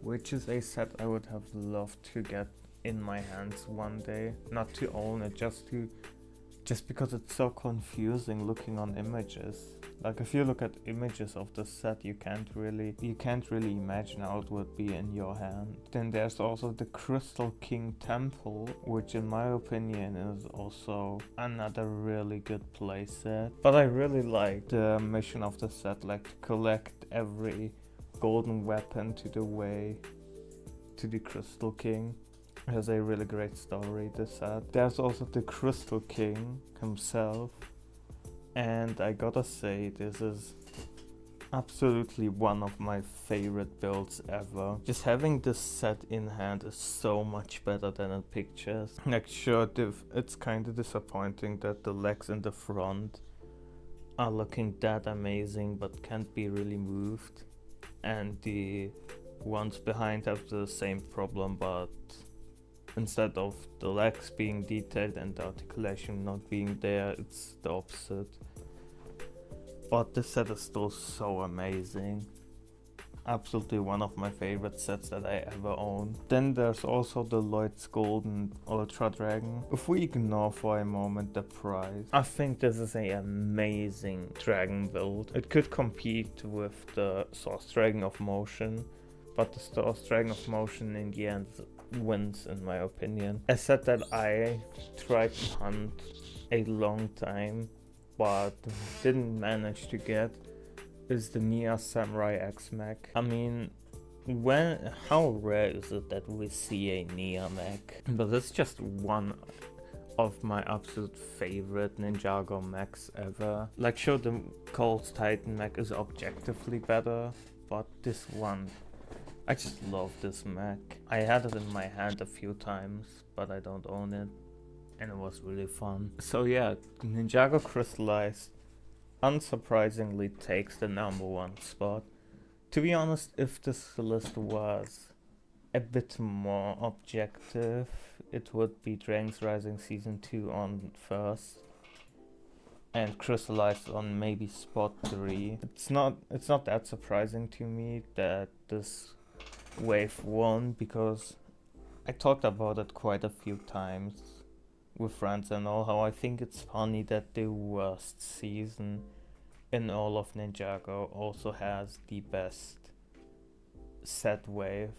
which is a set I would have loved to get in my hands one day. Not to own it, just because it's so confusing looking on images. Like, if you look at images of the set, you can't really imagine how it would be in your hand. Then there's also the Crystal King Temple, which in my opinion is also another really good playset. But I really like the mission of the set, like to collect every golden weapon to the Crystal King. It has a really great story, this set. There's also the Crystal King himself, and I gotta say, this is absolutely one of my favorite builds ever. Just having this set in hand is so much better than in pictures. Like, sure, it's kind of disappointing that the legs in the front are looking that amazing but can't be really moved, and the ones behind have the same problem, but instead of the legs being detailed and the articulation not being there, it's the opposite. But this set is still so amazing. Absolutely one of my favorite sets that I ever owned. Then there's also the Lloyd's Golden Ultra Dragon. If we ignore for a moment the price, I think this is an amazing dragon build. It could compete with the Source Dragon of Motion, but the Source Dragon of Motion in the end wins in my opinion. A set that I tried to hunt a long time but didn't manage to get is the Nia Samurai X mech. I mean, how rare is it that we see a Nia mech? But it's just one of my absolute favorite Ninjago mechs ever. Like, sure, the Cole's Titan mech is objectively better, but this one, I just love this mech. I had it in my hand a few times, but I don't own it, and it was really fun. So yeah, Ninjago Crystallized unsurprisingly takes the number one spot. To be honest, if this list was a bit more objective, it would be Dragon's Rising Season 2 on first, and Crystallized on maybe spot 3. It's not that surprising to me that this wave won, because I talked about it quite a few times with friends and all, how I think it's funny that the worst season in all of Ninjago also has the best set wave,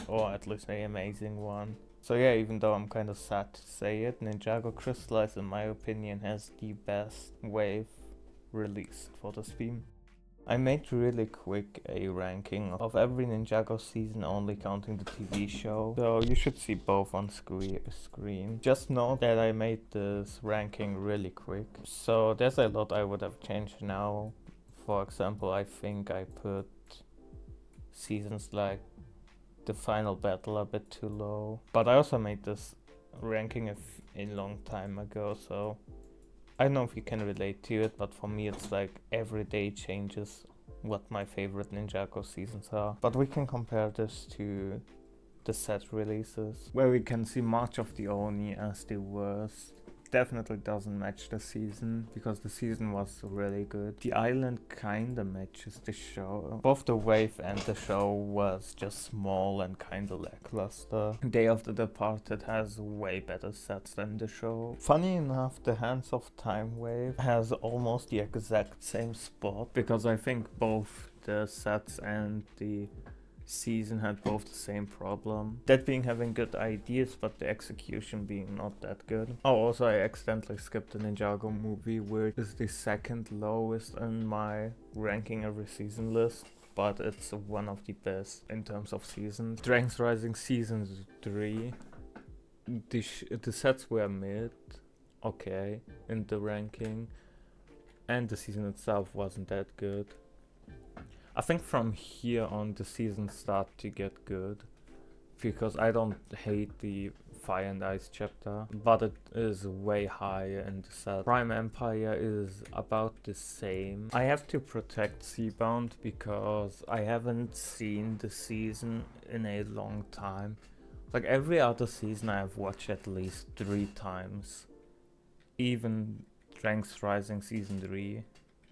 or at least an amazing one. So yeah, even though I'm kind of sad to say it, Ninjago Crystallized, in my opinion, has the best wave released for the Steam. I made really quick a ranking of every Ninjago season, only counting the TV show, so you should see both on screen. Just note that I made this ranking really quick, so there's a lot I would have changed now. For example, I think I put seasons like the final battle a bit too low, but I also made this ranking a long time ago, so I don't know if you can relate to it, but for me it's like every day changes what my favorite Ninjago seasons are. But we can compare this to the set releases, where we can see March of the Oni as the worst. Definitely doesn't match the season, because the season was really good. The island kinda matches the show. Both the wave and the show was just small and kinda lackluster. Day of the Departed has way better sets than the show. Funny enough, the Hands of Time wave has almost the exact same spot, because I think both the sets and the season had both the same problem. That being having good ideas, but the execution being not that good. Oh, also I accidentally skipped the Ninjago movie, which is the second lowest in my ranking every season list, but it's one of the best in terms of seasons. Dragon's Rising Season 3, the sets were mid, okay, in the ranking, and the season itself wasn't that good. I think from here on the seasons start to get good, because I don't hate the Fire and Ice chapter, but it is way higher in the set. Prime Empire is about the same. I have to protect Seabound because I haven't seen the season in a long time. Like every other season I have watched at least 3 times, even Dragon's Rising Season 3.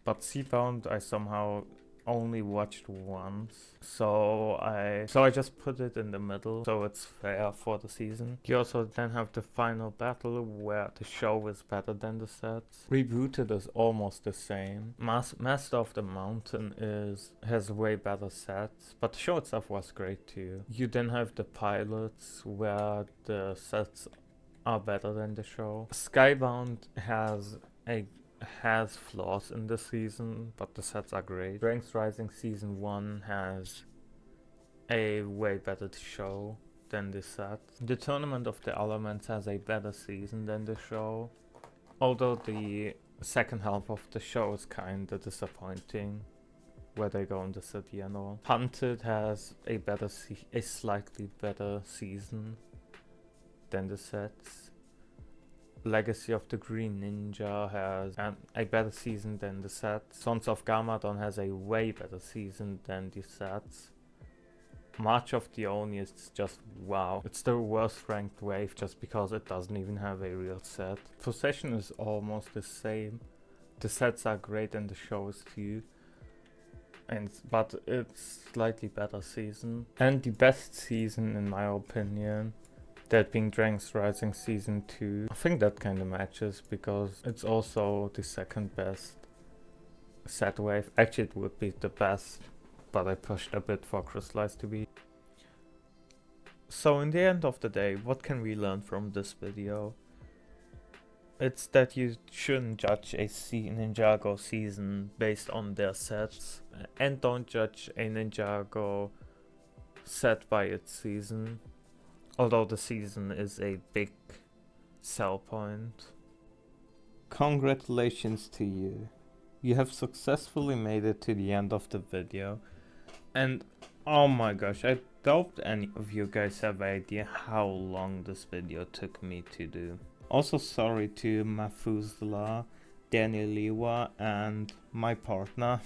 But Seabound I somehow only watched once, so I just put it in the middle, so it's fair for the season. You also then have the final battle, where the show is better than the sets. Rebooted is almost the same. Master of the Mountain has way better sets, but the show itself was great too. You then have the pilots, where the sets are better than the show. Skybound has flaws in the season, but the sets are great. Dragon's Rising Season 1 has a way better show than the sets. The Tournament of the Elements has a better season than the show, although the second half of the show is kinda disappointing, where they go in the city and all. Hunted has a slightly better season than the sets. Legacy of the Green Ninja has a better season than the sets. Sons of Garmadon has a way better season than the sets. March of the Oni is just wow. It's the worst ranked wave just because it doesn't even have a real set. Possession is almost the same. The sets are great and the show is too. But it's slightly better season. And the best season in my opinion, that being Dragon's Rising Season 2. I think that kind of matches, because it's also the second best set wave. Actually it would be the best, but I pushed a bit for Crystallized to be. So in the end of the day, what can we learn from this video? It's that you shouldn't judge a Ninjago season based on their sets, and don't judge a Ninjago set by its season. Although the season is a big sell point. Congratulations to you. You have successfully made it to the end of the video. And oh my gosh, I doubt any of you guys have an idea how long this video took me to do. Also sorry to Mafuzla, Daniel Liwa and my partner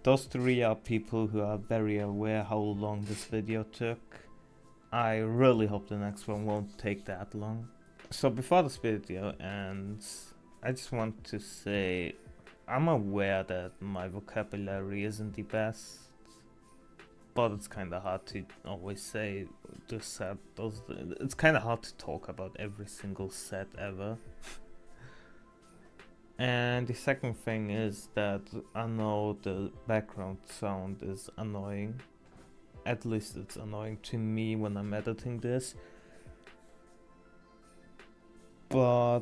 Those three are people who are very aware how long this video took. I really hope the next one won't take that long. So before this video ends, I just want to say I'm aware that my vocabulary isn't the best, but it's kind of hard to always say the set. It's kind of hard to talk about every single set ever. And the second thing is that I know the background sound is annoying. At least it's annoying to me when I'm editing this. But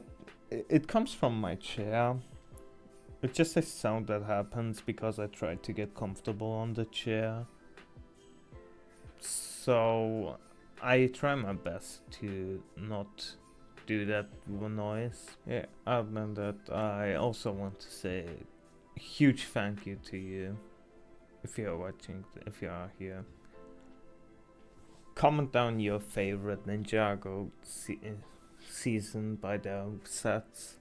it comes from my chair. It's just a sound that happens because I try to get comfortable on the chair. So I try my best to not do that noise. Yeah, other than that, I also want to say a huge thank you to you if you're watching, if you are here. Comment down your favorite Ninjago season by their sets,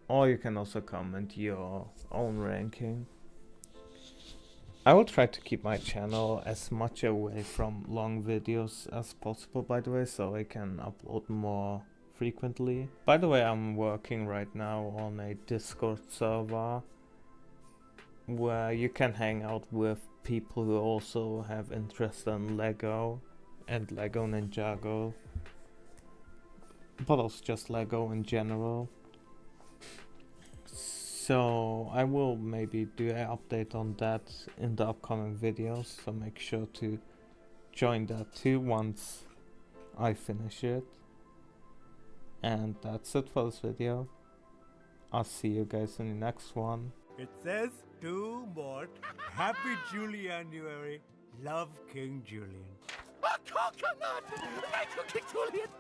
or you can also comment your own ranking. I will try to keep my channel as much away from long videos as possible, by the way, so I can upload more frequently. By the way, I'm working right now on a Discord server where you can hang out with people who also have interest in Lego and Lego Ninjago, but also just Lego in general. So I will maybe do an update on that in the upcoming videos, so make sure to join that too once I finish it. And that's it for this video. I'll see you guys in the next one. It says to Mort, Happy Julianuary, love King Julian. A coconut! Thank you, King Julian!